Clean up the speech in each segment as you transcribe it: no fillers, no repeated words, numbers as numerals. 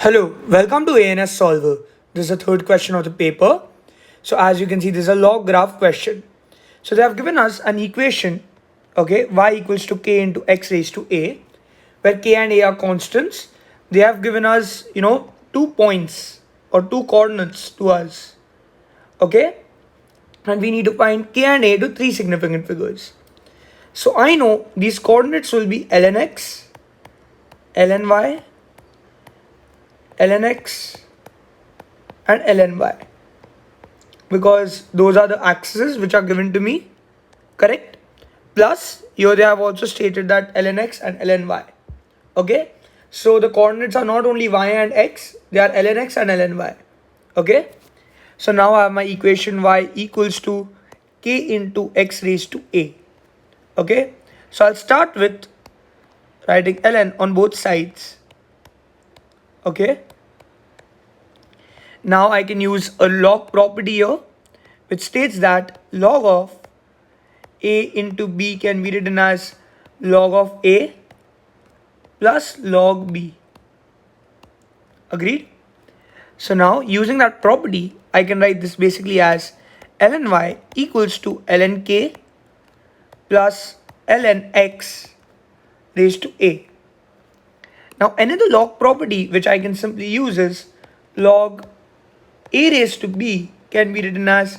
Hello, welcome to ANS Solver. This is the third question of the paper. So as you can see, this is a log graph question. So they have given us an equation, okay, y equals to k into x raised to a, where k and a are constants. They have given us, 2 points or two coordinates to us, okay, and we need to find k and a to three significant figures. So I know these coordinates will be ln x, ln y, ln x, and ln y, because those are the axes which are given to me, correct? Plus here they have also stated that ln x and ln y. Okay, so the coordinates are not only y and x, they are ln x and ln y. Okay, so now I have my equation y equals to k into x raised to a. Okay, so I'll start with writing ln on both sides. Okay, now I can use a log property here, which states that log of a into b can be written as log of a plus log b. Agreed? So now using that property, I can write this basically as ln y equals to ln k plus ln x raised to a. Now another log property which I can simply use is log a raised to b can be written as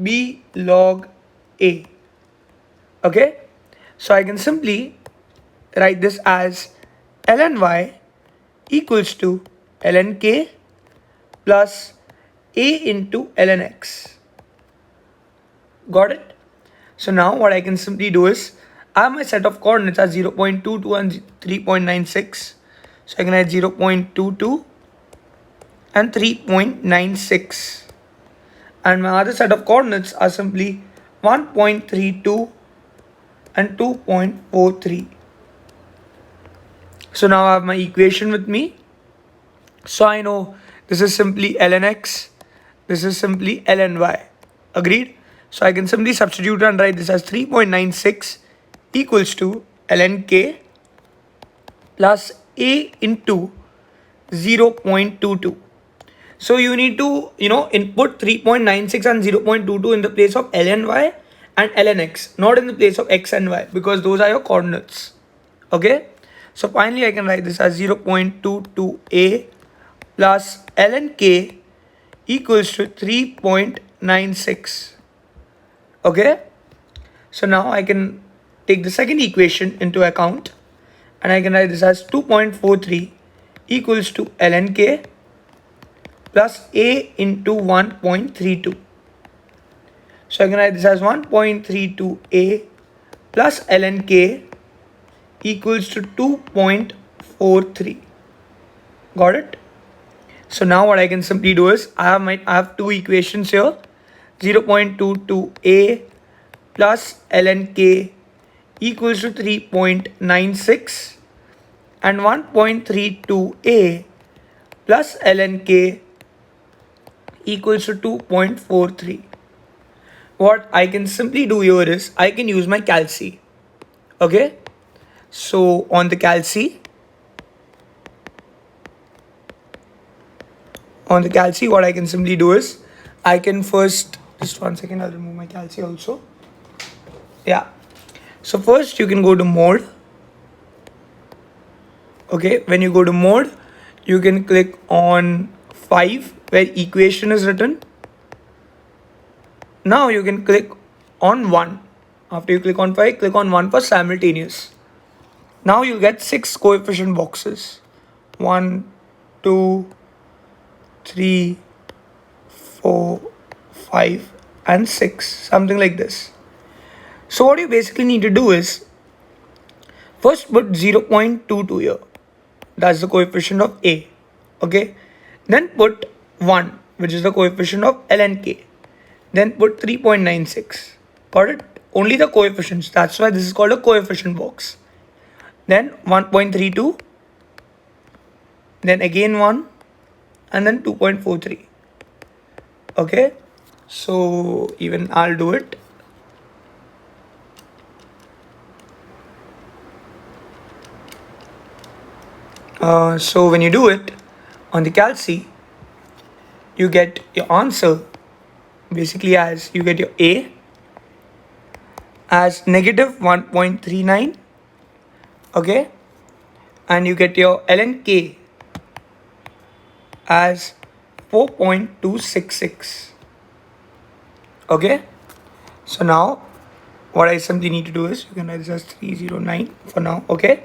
b log a. Okay, so I can simply write this as ln y equals to ln k plus a into ln x. Got it? So now what I can simply do is I have my set of coordinates as 0.22 and 3.96. So I can write 0.22 and 3.96. And my other set of coordinates are simply 1.32 and 2.43. So now I have my equation with me. So I know this is simply ln x, this is simply ln y. Agreed? So I can simply substitute and write this as 3.96 equals to ln k plus a into 0.22. So you need to, input 3.96 and 0.22 in the place of ln y and ln x, not in the place of x and y, because those are your coordinates. Okay, so finally I can write this as 0.22a plus ln k equals to 3.96. Okay, so now I can take the second equation into account, and I can write this as 2.43 equals to ln k plus a into 1.32. So I can write this as 1.32a plus ln k equals to 2.43. Got it? So now what I can simply do is I have two equations here, 0.22a plus ln k equals to 3.96 and 1.32a plus ln k equals to 2.43. What I can simply do here is I can use my calci. Okay, so on the calci, what I can simply do is I can first, just 1 second, I'll remove my calci also. Yeah, so first you can go to mode. Okay, when you go to mode, you can click on 5 where equation is written. Now you can click on 1. After you click on 5, click on 1 for simultaneous. Now you'll get 6 coefficient boxes. 1, 2, 3, 4, 5 and 6, something like this. So what you basically need to do is first put 0.22 here. That's the coefficient of A. Okay. Then put 1, which is the coefficient of ln k. Then put 3.96. Got it? Only the coefficients. That's why this is called a coefficient box. Then 1.32. Then again 1. And then 2.43. Okay. So even I'll do it. So when you do it, On the calci, you get your answer basically as you get your A as negative 1.39, okay, and you get your ln K as 4.266, okay. So now what I simply need to do is, you can write this as 309 for now, okay.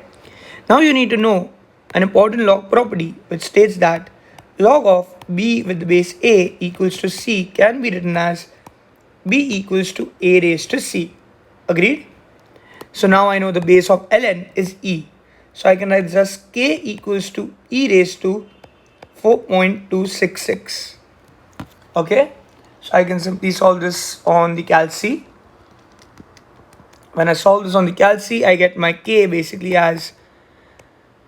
Now you need to know an important log property which states that log of b with the base a equals to c can be written as b equals to a raised to c. Agreed? So now I know the base of ln is e. So I can write this as k equals to e raised to 4.266. Okay? So I can simply solve this on the calci. When I solve this on the calci, I get my k basically as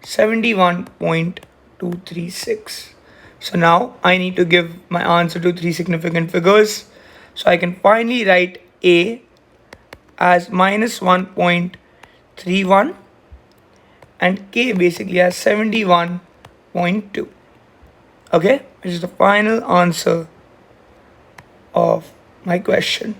71.236. So now I need to give my answer to three significant figures. So I can finally write A as minus 1.31 and K basically as 71.2. Okay, which is the final answer of my question.